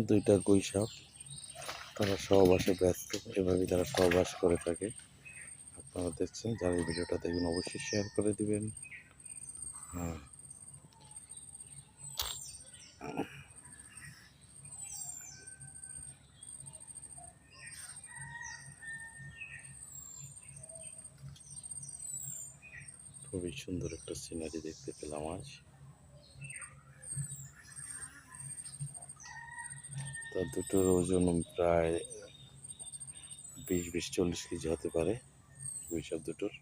দুইটা গুইসাপ, তারা সহবাসে ব্যস্ত, এভাবেই তারা সহবাস করে থাকে। আপনারা দেখছেন, যারা এই ভিডিওটা দেখবেন অবশ্যই শেয়ার করে দিবেন। হ্যাঁ, খুবই সুন্দর একটা সিনারি দেখতে পেলাম আজ। তার দুটোর ওজন প্রায় 20-40 কেজি হতে পারে, গুইসাপ দুটোর।